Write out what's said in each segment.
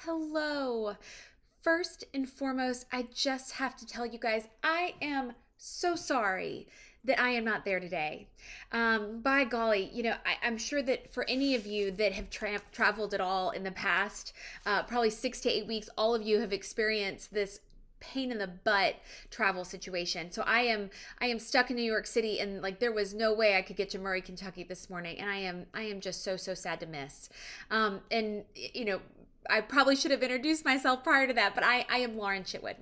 Hello. First and foremost, I just have to tell you guys, I am so sorry that I am not there today. By golly, I'm sure that for any of you that have traveled at all in the past, probably 6 to 8 weeks, all of you have experienced this pain in the butt travel situation. So I am stuck in New York City, and like there was no way I could get to Murray, Kentucky this morning, and I am just so sad to miss. And I probably should have introduced myself prior to that, but I am Lauren Chitwood.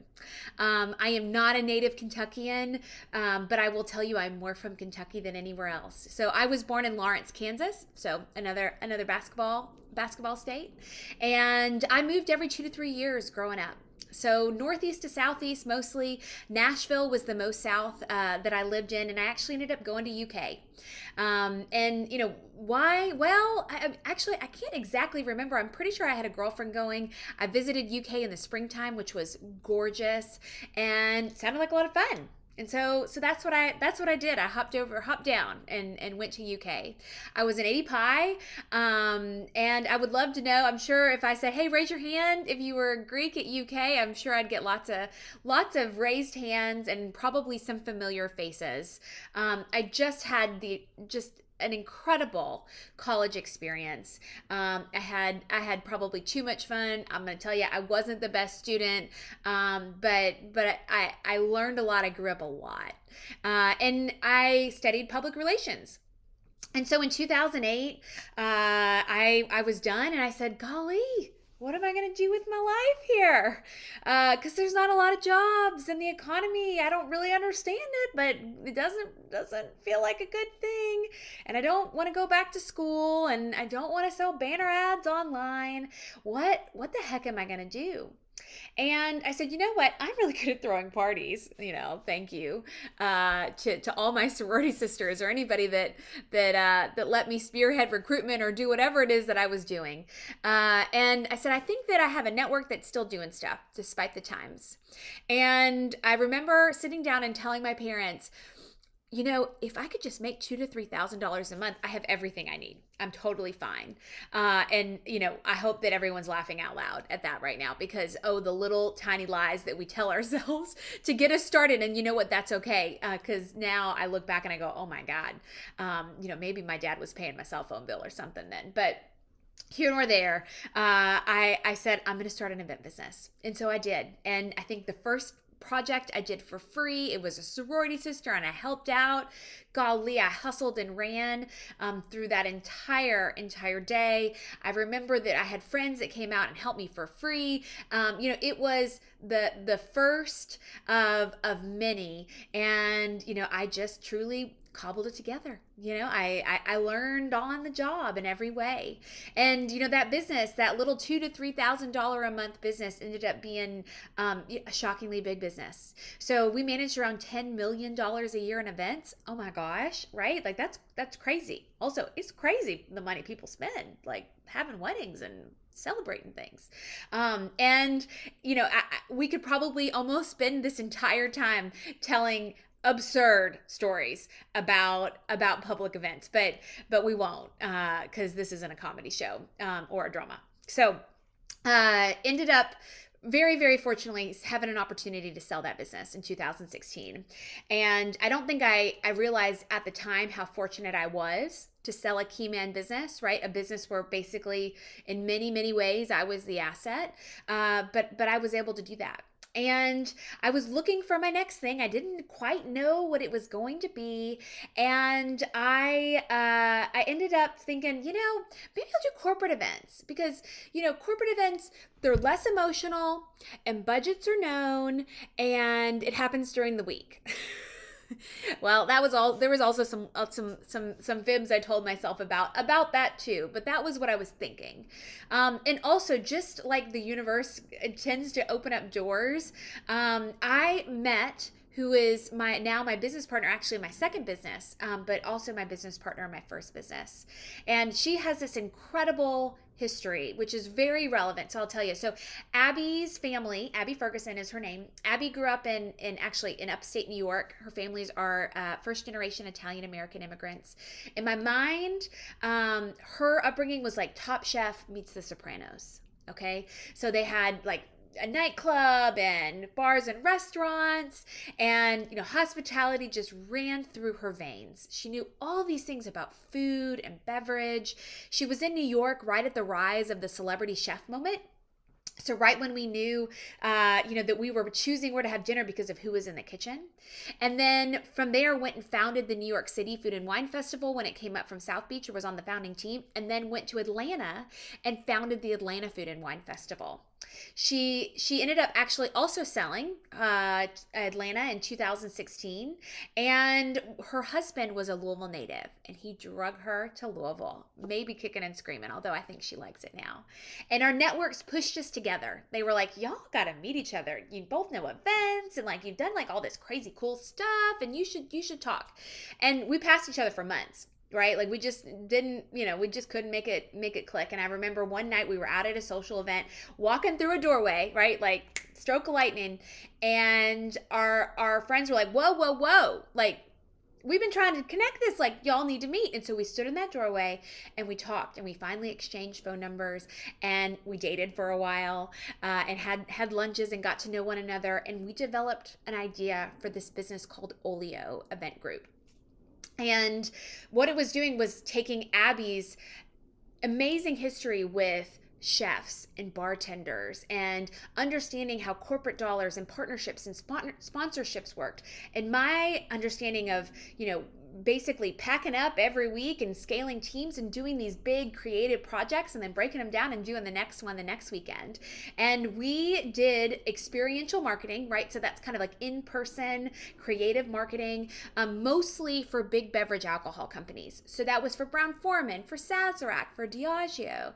I am not a native Kentuckian, but I will tell you I'm more from Kentucky than anywhere else. So I was born in Lawrence, Kansas, so another basketball state, and I moved every 2 to 3 years growing up. So northeast to southeast mostly. Nashville was the most south that I lived in, and I actually ended up going to UK. And why? Well, I can't exactly remember. I'm pretty sure I had a girlfriend going. I visited UK in the springtime, which was gorgeous and sounded like a lot of fun. And so that's what I did. I hopped down, and went to UK. I was an 80 pie, and I would love to know. I'm sure if I said, "Hey, raise your hand if you were Greek at UK," I'm sure I'd get lots of raised hands and probably some familiar faces. I just had just an incredible college experience. I had probably too much fun. I'm going to tell you, I wasn't the best student, but I learned a lot. I grew up a lot, and I studied public relations. And so in 2008, I was done, and I said, "Golly, what am I going to do with my life here? Because there's not a lot of jobs, and the economy, I don't really understand it, but it doesn't feel like a good thing. And I don't want to go back to school, and I don't want to sell banner ads online. What the heck am I going to do?" And I said, "You know what? I'm really good at throwing parties. Thank you to all my sorority sisters or anybody that let me spearhead recruitment or do whatever it is that I was doing." And I said, "I think that I have a network that's still doing stuff despite the times." And I remember sitting down and telling my parents, if I could just make $2,000 to $3,000 a month, I have everything I need. I'm totally fine. And I hope that everyone's laughing out loud at that right now because, oh, the little tiny lies that we tell ourselves to get us started. And you know what? That's okay. Because now I look back and I go, oh my God, maybe my dad was paying my cell phone bill or something then. But here nor there, I said, I'm going to start an event business. And so I did. And I think the first project I did for free. It was a sorority sister, and I helped out. Golly, I hustled and ran through that entire day. I remember that I had friends that came out and helped me for free. It was the first of many, and I just truly cobbled it together. I learned on the job in every way. And that business, that little $2,000 to $3,000 a month business ended up being a shockingly big business. So we managed around $10 million a year in events. Oh my gosh, right? Like that's crazy. Also, it's crazy the money people spend like having weddings and celebrating things. We could probably almost spend this entire time telling absurd stories about public events, but we won't because this isn't a comedy show or a drama. So ended up very, very fortunately having an opportunity to sell that business in 2016. And I don't think I realized at the time how fortunate I was to sell a key man business, right? A business where basically in many, many ways I was the asset. But I was able to do that. And I was looking for my next thing. I didn't quite know what it was going to be. And I ended up thinking, maybe I'll do corporate events because, corporate events, they're less emotional and budgets are known and it happens during the week. Well, that was all. There was also some fibs I told myself about that too, but that was what I was thinking. And also, just like the universe tends to open up doors, I met who is my business partner, actually my second business, but also my business partner in my first business. And she has this incredible history, which is very relevant. So I'll tell you. So Abby's family, Abby Ferguson is her name. Abby grew up in upstate New York. Her families are first generation Italian American immigrants. In my mind, her upbringing was like Top Chef meets The Sopranos. Okay. So they had like a nightclub and bars and restaurants, and hospitality just ran through her veins. She knew all these things about food and beverage. She was in New York right at the rise of the celebrity chef moment. So right when we knew, that we were choosing where to have dinner because of who was in the kitchen. And then from there went and founded the New York City Food and Wine Festival when it came up from South Beach, or was on the founding team, and then went to Atlanta and founded the Atlanta Food and Wine Festival. She ended up actually also selling Atlanta in 2016, and her husband was a Louisville native, and he drug her to Louisville, maybe kicking and screaming, although I think she likes it now. And our networks pushed us together. They were like, y'all gotta meet each other. You both know events, and like you've done like all this crazy cool stuff, and you should talk. And we passed each other for months. Right? Like we just didn't, we just couldn't make it click. And I remember one night we were out at a social event, walking through a doorway, right? Like stroke of lightning. And our friends were like, whoa. Like, we've been trying to connect this, like y'all need to meet. And so we stood in that doorway and we talked, and we finally exchanged phone numbers, and we dated for a while, and had lunches and got to know one another. And we developed an idea for this business called Olio Event Group. And what it was doing was taking Abby's amazing history with chefs and bartenders and understanding how corporate dollars and partnerships and sponsorships worked, and my understanding of basically packing up every week and scaling teams and doing these big creative projects and then breaking them down and doing the next one the next weekend. And we did experiential marketing, right? So that's kind of like in-person creative marketing, mostly for big beverage alcohol companies. So that was for Brown-Forman, for Sazerac, for Diageo.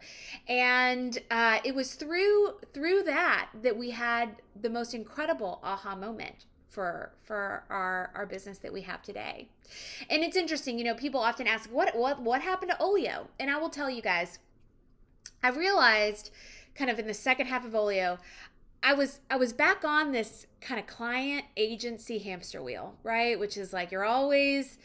And it was through that we had the most incredible aha moment for our business that we have today. And it's interesting, people often ask, what happened to Olio? And I will tell you guys, I realized kind of in the second half of Olio, I was back on this kind of client agency hamster wheel, right? Which is like you're always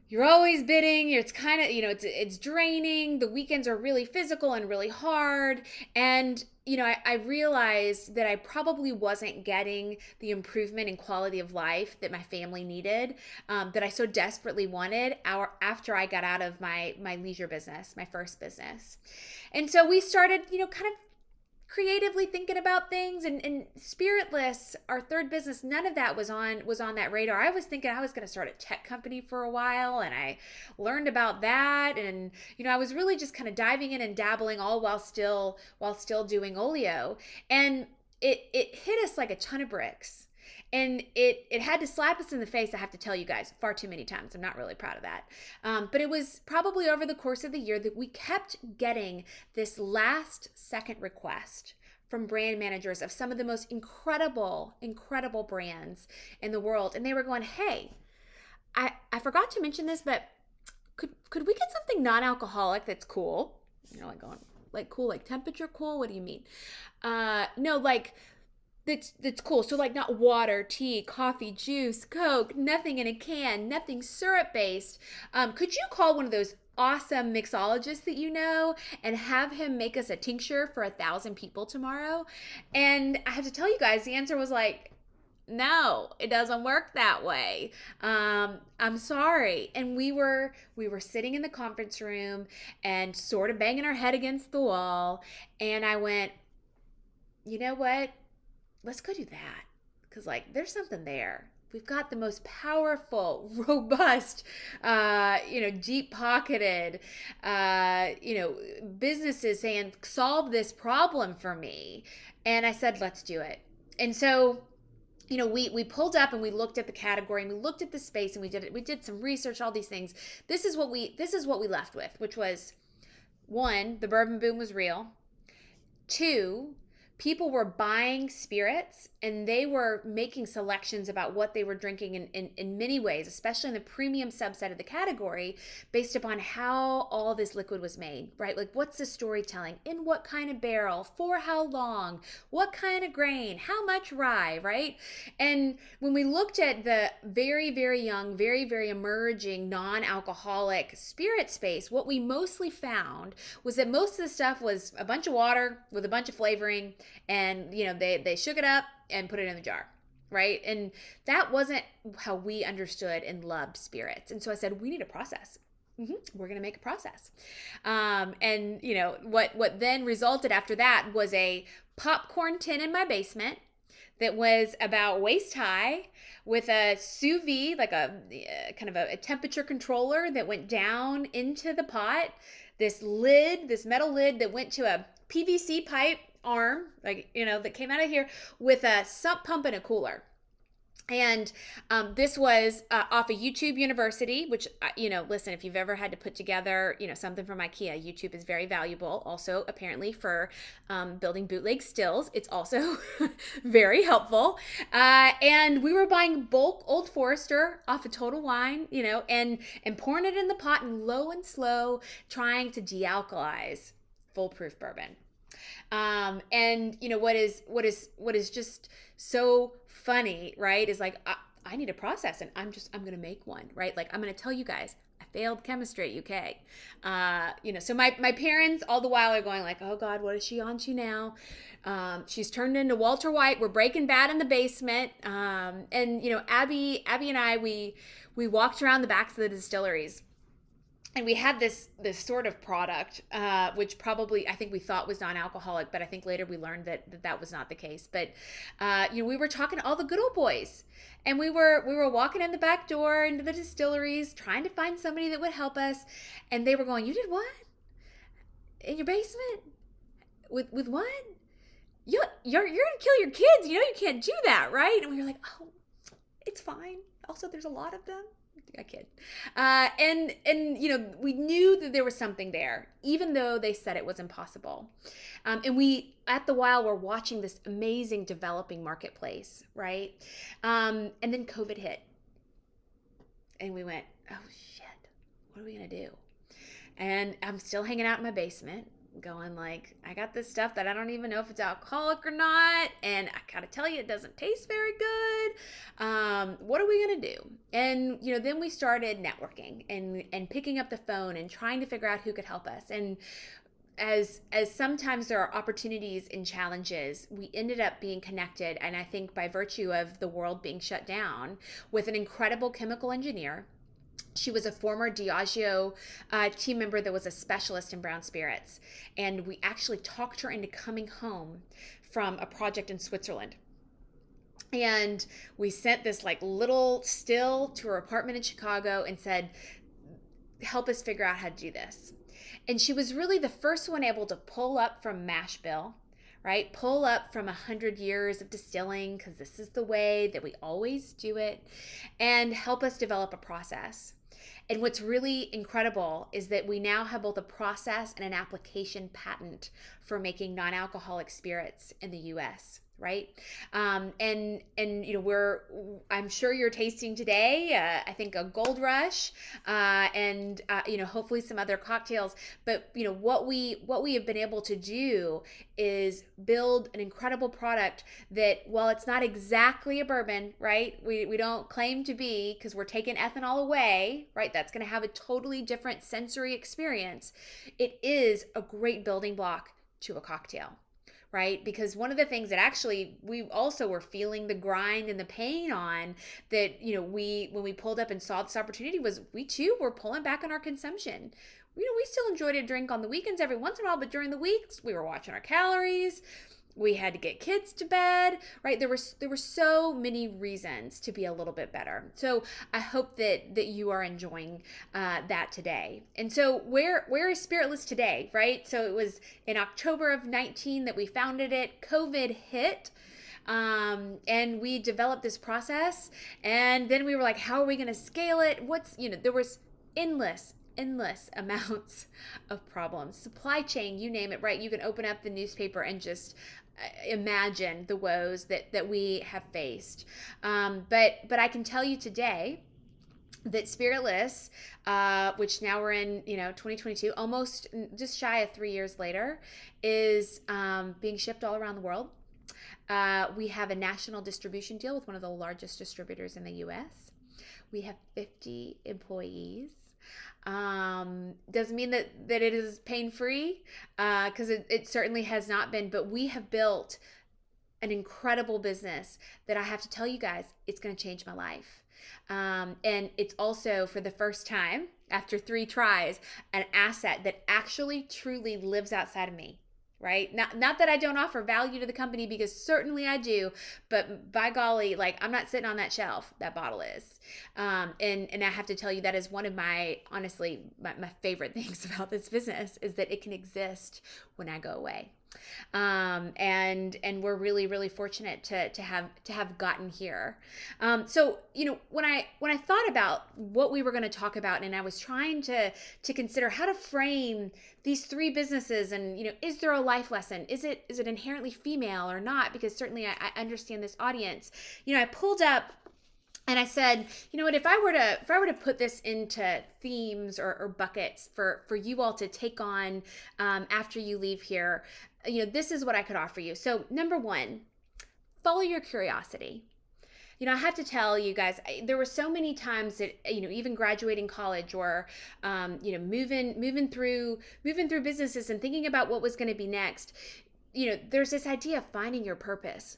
bidding. It's kind of, it's draining. The weekends are really physical and really hard. And, I realized that I probably wasn't getting the improvement in quality of life that my family needed, that I so desperately wanted after I got out of my leisure business, my first business. And so we started, kind of creatively thinking about things, and Spiritless, our third business, none of that was on that radar. I was thinking I was going to start a tech company for a while, and I learned about that, and I was really just kind of diving in and dabbling, all while still doing Olio. And it hit us like a ton of bricks. And it had to slap us in the face, I have to tell you guys, far too many times. I'm not really proud of that. But it was probably over the course of the year that we kept getting this last second request from brand managers of some of the most incredible brands in the world. And they were going, hey, I forgot to mention this, but could we get something non-alcoholic that's cool? Like going, like cool, like temperature cool? What do you mean? No, like... That's cool. So like not water, tea, coffee, juice, Coke, nothing in a can, nothing syrup based. Could you call one of those awesome mixologists that and have him make us a tincture for 1,000 people tomorrow? And I have to tell you guys, the answer was like, no, it doesn't work that way. I'm sorry. And we were sitting in the conference room and sort of banging our head against the wall. And I went, you know what? Let's go do that, because like there's something there. We've got the most powerful, robust, deep-pocketed, businesses saying, solve this problem for me. And I said, let's do it. And so, we pulled up and we looked at the category and we looked at the space and we did some research, all these things. This is what we left with, which was, one, the bourbon boom was real. Two, people were buying spirits and they were making selections about what they were drinking in many ways, especially in the premium subset of the category, based upon how all this liquid was made, right? Like, what's the storytelling? In what kind of barrel? For how long? What kind of grain? How much rye, right? And when we looked at the very, very young, very, very emerging non-alcoholic spirit space, what we mostly found was that most of the stuff was a bunch of water with a bunch of flavoring, and they shook it up and put it in the jar, right? And that wasn't how we understood and loved spirits. And so I said, we need a process. We're going to make a process. And what then resulted after that was a popcorn tin in my basement that was about waist high, with a sous vide, like a kind of a temperature controller that went down into the pot. This metal lid that went to a PVC pipe arm, that came out of here, with a sump pump and a cooler. And this was off of YouTube University, which, listen, if you've ever had to put together, something from IKEA, YouTube is very valuable. Also, apparently, for building bootleg stills, it's also very helpful. And we were buying bulk Old Forester off of Total Wine, and pouring it in the pot, and low and slow trying to de-alkalize foolproof bourbon. And what is just so funny, right, is like, I need a process, and I'm going to make one, right? Like, I'm going to tell you guys, I failed chemistry at UK. So my parents all the while are going like, oh God, what is she on to now? She's turned into Walter White. We're Breaking Bad in the basement. And Abby and I, we walked around the backs of the distilleries. And we had this sort of product, which probably I think we thought was non-alcoholic, but I think later we learned that was not the case. But we were talking to all the good old boys, and we were walking in the back door into the distilleries, trying to find somebody that would help us, and they were going, "You did what? In your basement? With what? You're gonna kill your kids. You can't do that, right?" And we were like, "Oh, it's fine. Also, there's a lot of them." I kid. And we knew that there was something there, even though they said it was impossible. And we, at the while, were watching this amazing developing marketplace, right? And then COVID hit. And we went, oh shit, what are we going to do? And I'm still hanging out in my basement, going like, I got this stuff that I don't even know if it's alcoholic or not, and I gotta tell you, it doesn't taste very good. What are we gonna do? And then we started networking and picking up the phone and trying to figure out who could help us. And as sometimes there are opportunities and challenges, we ended up being connected, and I think by virtue of the world being shut down, with an incredible chemical engineer. She was a former Diageo team member that was a specialist in brown spirits. And we actually talked her into coming home from a project in Switzerland. And we sent this like little still to her apartment in Chicago and said, help us figure out how to do this. And she was really the first one able to pull up from mash bill, right? Pull up from 100 years of distilling, because this is the way that we always do it, and help us develop a process. And what's really incredible is that we now have both a process and an application patent for making non-alcoholic spirits in the US, right? And I'm sure you're tasting today, I think a Gold Rush, and hopefully some other cocktails. But what we have been able to do is build an incredible product that, while it's not exactly a bourbon, right? We don't claim to be, because we're taking ethanol away, right? That's going to have a totally different sensory experience. It is a great building block to a cocktail. Right? Because one of the things that actually we also were feeling the grind and the pain on, that, when we pulled up and saw this opportunity, was we too were pulling back on our consumption. We still enjoyed a drink on the weekends every once in a while, but during the weeks we were watching our calories. We had to get kids to bed, right? There were so many reasons to be a little bit better. So I hope that you are enjoying that today. And so where is Spiritless today, right? So it was in October of 19 that we founded it. COVID hit. And we developed this process, and then we were like, how are we going to scale it? There was endless endless amounts of problems. Supply chain, you name it, right? You can open up the newspaper and just imagine the woes that we have faced. But I can tell you today that Spiritless, which now we're in, 2022, almost just shy of 3 years later, is being shipped all around the world. We have a national distribution deal with one of the largest distributors in the U.S. We have 50 employees. Doesn't mean that it is pain-free, because it certainly has not been, but we have built an incredible business that I have to tell you guys, it's going to change my life. And it's also, for the first time, after 3 tries, an asset that actually truly lives outside of me, right? Not that I don't offer value to the company, because certainly I do, but by golly, like, I'm not sitting on that shelf. That bottle is. And I have to tell you, that is one of my, honestly, my favorite things about this business, is that it can exist when I go away. And we're really, really fortunate to have gotten here. So, when I thought about what we were going to talk about, and I was trying to consider how to frame these 3 businesses, and, is there a life lesson? Is it inherently female or not? Because certainly I understand this audience. I pulled up and I said, what, if I were to put this into themes or buckets for you all to take on after you leave here, this is what I could offer you. So number 1, follow your curiosity. I have to tell you guys, there were so many times that, even graduating college, or, moving through businesses and thinking about what was going to be next. There's this idea of finding your purpose.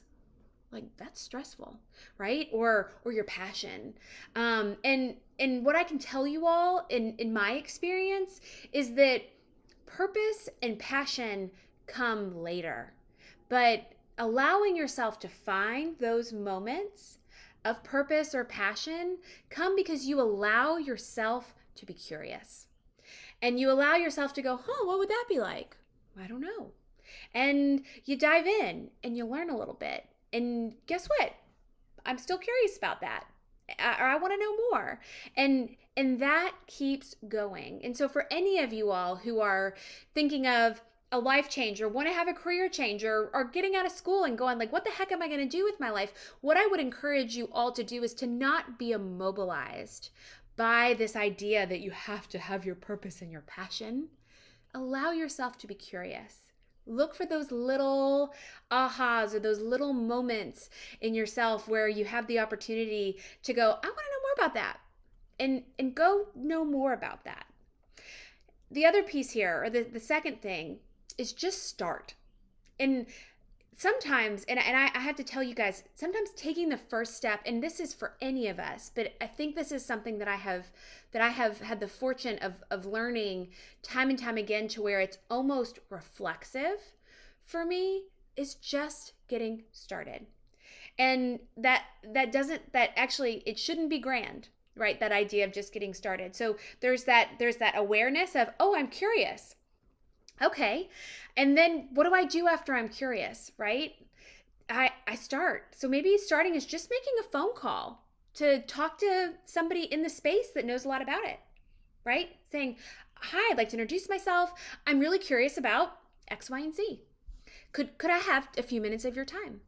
Like, that's stressful, right? Or your passion. And what I can tell you all in my experience is that purpose and passion come later. But allowing yourself to find those moments of purpose or passion come because you allow yourself to be curious. And you allow yourself to go, what would that be like? I don't know. And you dive in and you learn a little bit. And guess what? I'm still curious about that. Or I want to know more. And that keeps going. And so for any of you all who are thinking of a life change, or want to have a career change, or getting out of school and going like, what the heck am I going to do with my life? What I would encourage you all to do is to not be immobilized by this idea that you have to have your purpose and your passion. Allow yourself to be curious. Look for those little ahas, or those little moments in yourself where you have the opportunity to go, I want to know more about that, and go know more about that. The other piece here, or the second thing, is just start. And sometimes, and I have to tell you guys, sometimes taking the first step, and this is for any of us, but I think this is something that I have had the fortune of learning time and time again, to where it's almost reflexive for me, is just getting started. And that actually, it shouldn't be grand, right? That idea of just getting started. So there's that awareness of, I'm curious. Okay. And then what do I do after I'm curious, right? I start. So maybe starting is just making a phone call to talk to somebody in the space that knows a lot about it, right? Saying, hi, I'd like to introduce myself. I'm really curious about X, Y, and Z. Could I have a few minutes of your time?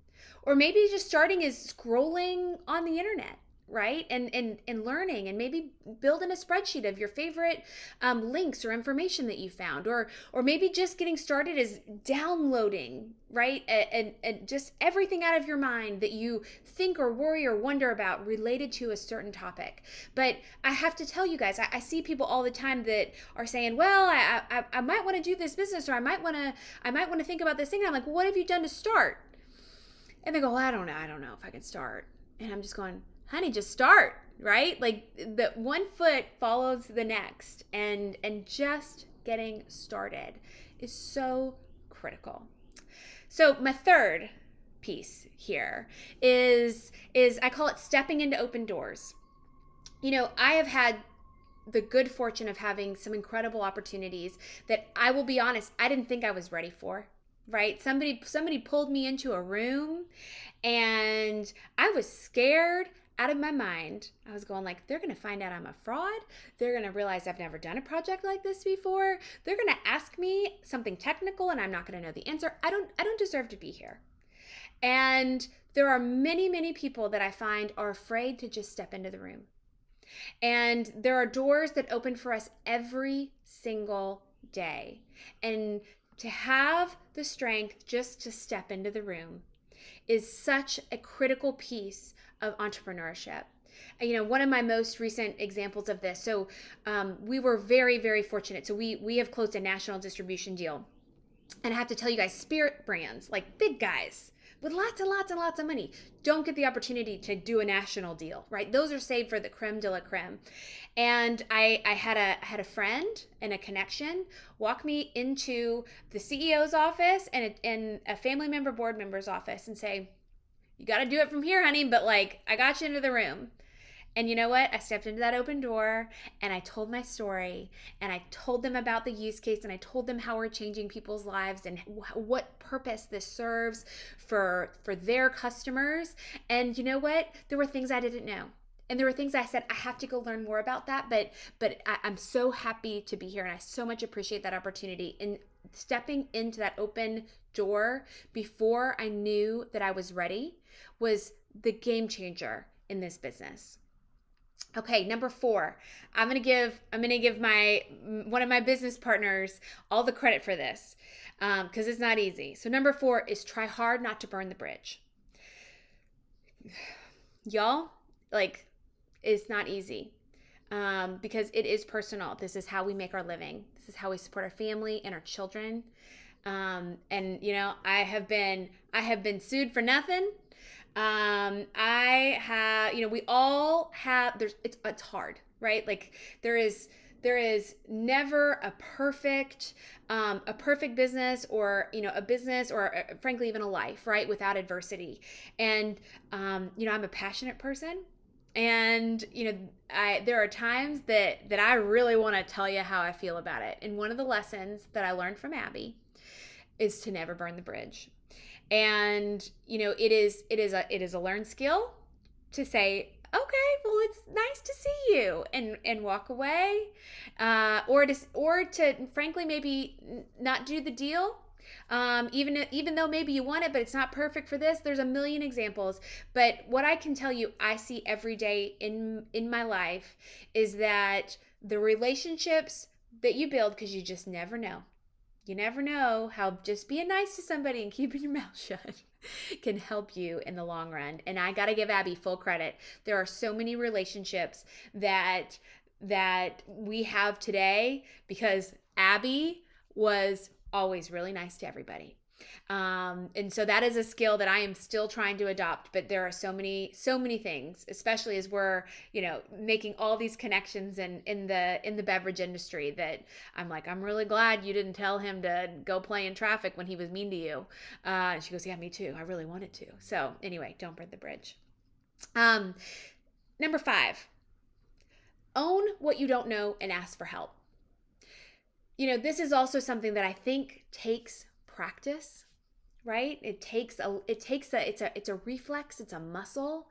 Or maybe just starting is scrolling on the internet, right? And learning, and maybe building a spreadsheet of your favorite links or information that you found, or maybe just getting started is downloading, right? And just everything out of your mind that you think or worry or wonder about related to a certain topic. But I have to tell you guys, I see people all the time that are saying, well, I might want to do this business, or I might want to think about this thing. And I'm like, well, what have you done to start? And they go, well, I don't know if I can start. And I'm just going, honey, just start, right? Like, the one foot follows the next, and just getting started is so critical. So my third piece here is I call it stepping into open doors. I have had the good fortune of having some incredible opportunities that, I will be honest, I didn't think I was ready for. Right? Somebody pulled me into a room, and I was scared. out of my mind, I was going like, they're going to find out I'm a fraud. They're going to realize I've never done a project like this before. They're going to ask me something technical and I'm not going to know the answer. I don't deserve to be here. And there are many, many people that I find are afraid to just step into the room. And there are doors that open for us every single day. And to have the strength just to step into the room is such a critical piece of entrepreneurship. One of my most recent examples of this. So we were very, very fortunate. So we have closed a national distribution deal. And I have to tell you guys, spirit brands, like big guys with lots and lots and lots of money, don't get the opportunity to do a national deal, right? Those are saved for the creme de la creme. And I had a friend and a connection walk me into the CEO's office and a family member, board member's office and say, you got to do it from here, honey, but like, I got you into the room. And you know what? I stepped into that open door and I told my story and I told them about the use case and I told them how we're changing people's lives and what purpose this serves for their customers. And you know what? There were things I didn't know. And there were things I said, I have to go learn more about that. But I'm so happy to be here and I so much appreciate that opportunity. And stepping into that open door before I knew that I was ready was the game changer in this business. Okay, number 4, I'm gonna give one of my business partners all the credit for this because it's not easy. So number 4 is try hard not to burn the bridge. Y'all, like, it's not easy because it is personal. This is how we make our living. This is how we support our family and our children. And I have been sued for nothing. I have, we all have, it's hard, right? Like there is never a perfect business or, a business or frankly, even a life, right? Without adversity. And, I'm a passionate person. And, there are times that I really want to tell you how I feel about it. And one of the lessons that I learned from Abby is to never burn the bridge. And, it is a learned skill to say, okay, well, it's nice to see you and walk away, or to frankly, maybe not do the deal. Even though maybe you want it, but it's not perfect for this. There's a million examples. But what I can tell you, I see every day in my life is that the relationships that you build, because you just never know. You never know how just being nice to somebody and keeping your mouth shut can help you in the long run. And I got to give Abby full credit. There are so many relationships that we have today because Abby was always really nice to everybody. And so that is a skill that I am still trying to adopt, but there are so many things, especially as we're, making all these connections in the beverage industry that I'm like, I'm really glad you didn't tell him to go play in traffic when he was mean to you. And she goes, yeah, me too. I really wanted to. So anyway, don't burn the bridge. Number 5, own what you don't know and ask for help. This is also something that I think takes practice, right? It's a reflex, it's a muscle.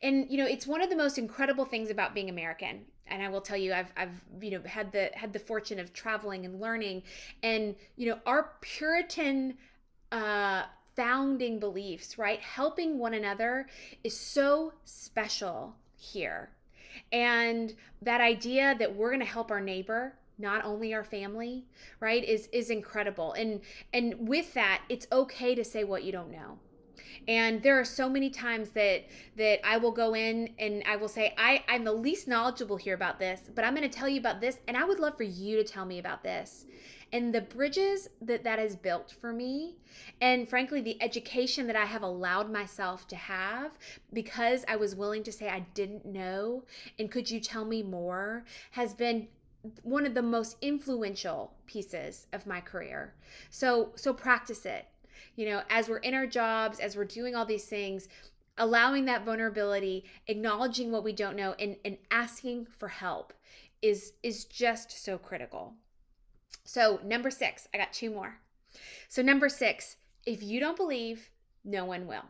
And it's one of the most incredible things about being American. And I will tell you, I've had the fortune of traveling and learning, and our Puritan founding beliefs, right? Helping one another is so special here. And that idea that we're going to help our neighbor, not only our family, right, is incredible. And with that, it's okay to say what you don't know. And there are so many times that I will go in and I will say, I'm the least knowledgeable here about this, but I'm going to tell you about this, and I would love for you to tell me about this. And the bridges that has built for me, and frankly, the education that I have allowed myself to have because I was willing to say I didn't know, and could you tell me more, has been one of the most influential pieces of my career. So practice it. As we're in our jobs, as we're doing all these things, allowing that vulnerability, acknowledging what we don't know, and asking for help is just so critical. So number 6, I got 2 more. So number 6, if you don't believe, no one will.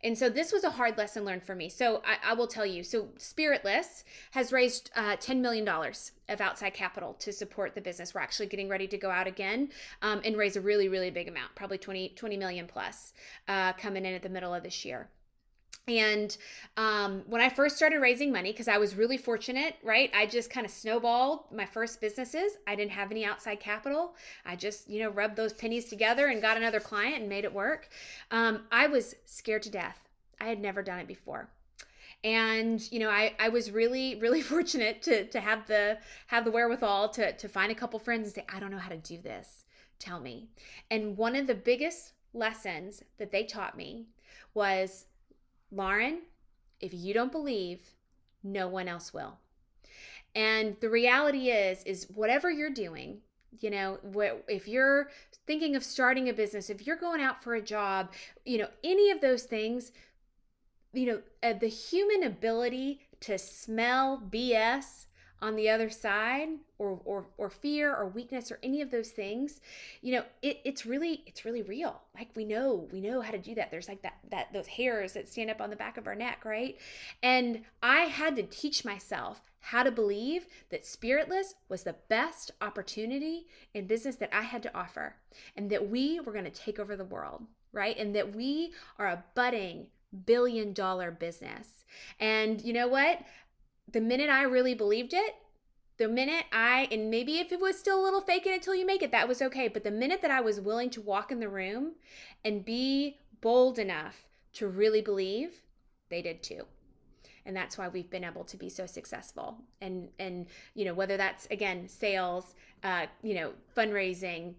And so this was a hard lesson learned for me. So I will tell you. So Spiritless has raised $10 million of outside capital to support the business. We're actually getting ready to go out again and raise a really, really big amount, probably 20 million plus coming in at the middle of this year. And when I first started raising money, because I was really fortunate, right? I just kind of snowballed my first businesses. I didn't have any outside capital. I just, rubbed those pennies together and got another client and made it work. I was scared to death. I had never done it before. And, I was really, really fortunate to have the wherewithal to find a couple friends and say, I don't know how to do this. Tell me. And one of the biggest lessons that they taught me was, Lauren, if you don't believe, no one else will. And the reality is whatever you're doing, if you're thinking of starting a business, if you're going out for a job, any of those things, the human ability to smell BS on the other side, or fear or weakness or any of those things, it's really real. Like we know how to do that. There's like that those hairs that stand up on the back of our neck, right? And I had to teach myself how to believe that Spiritless was the best opportunity in business that I had to offer, and that we were going to take over the world, right? And that we are a budding billion-dollar business. And you know what? The minute I really believed it, and maybe if it was still a little fake it until you make it, that was okay. But the minute that I was willing to walk in the room and be bold enough to really believe, they did too. And that's why we've been able to be so successful. And whether that's, again, sales, fundraising,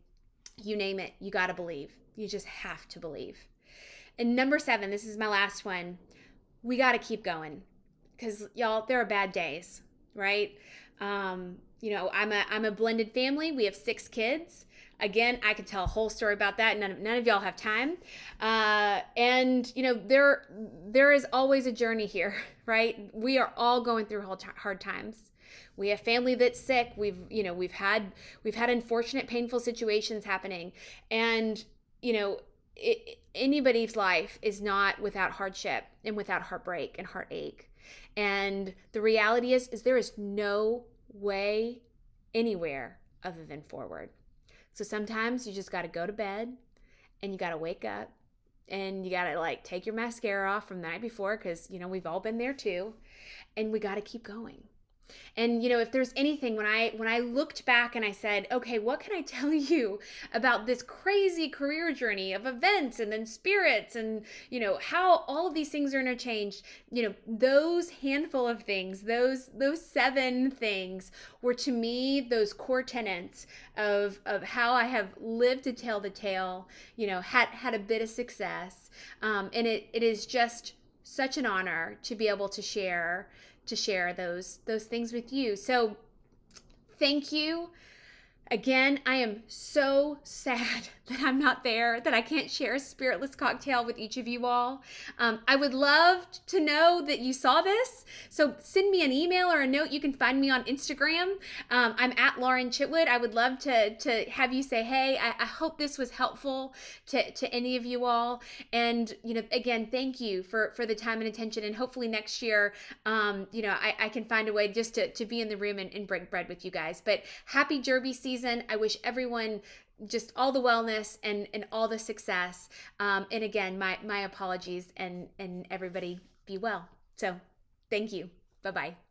you name it, you got to believe. You just have to believe. And number 7, this is my last one. We got to keep going. Because y'all, there are bad days, right? I'm a blended family. We have 6 kids. Again, I could tell a whole story about that. None of y'all have time. And there is always a journey here, right? We are all going through hard times. We have family that's sick. We've had unfortunate, painful situations happening, and anybody's life is not without hardship and without heartbreak and heartache. And the reality is there is no way anywhere other than forward. So sometimes you just got to go to bed and you got to wake up and you got to take your mascara off from the night before, because, we've all been there too. And we got to keep going. And, if there's anything, when I looked back and I said, okay, what can I tell you about this crazy career journey of events and then spirits and, how all of these things are interchanged, those handful of things, those 7 things were to me those core tenets of how I have lived to tell the tale, had a bit of success. And it is just such an honor to be able to share those things with you. So thank you. Again, I am so sad that I'm not there, that I can't share a Spiritless cocktail with each of you all. I would love to know that you saw this. So send me an email or a note. You can find me on Instagram. I'm at Lauren Chitwood. I would love to have you say, hey, I hope this was helpful to any of you all. And, again, thank you for the time and attention. And hopefully next year, I can find a way just to be in the room and break bread with you guys. But happy Derby season. I wish everyone just all the wellness and all the success. And again, my apologies, and everybody be well. So thank you. Bye-bye.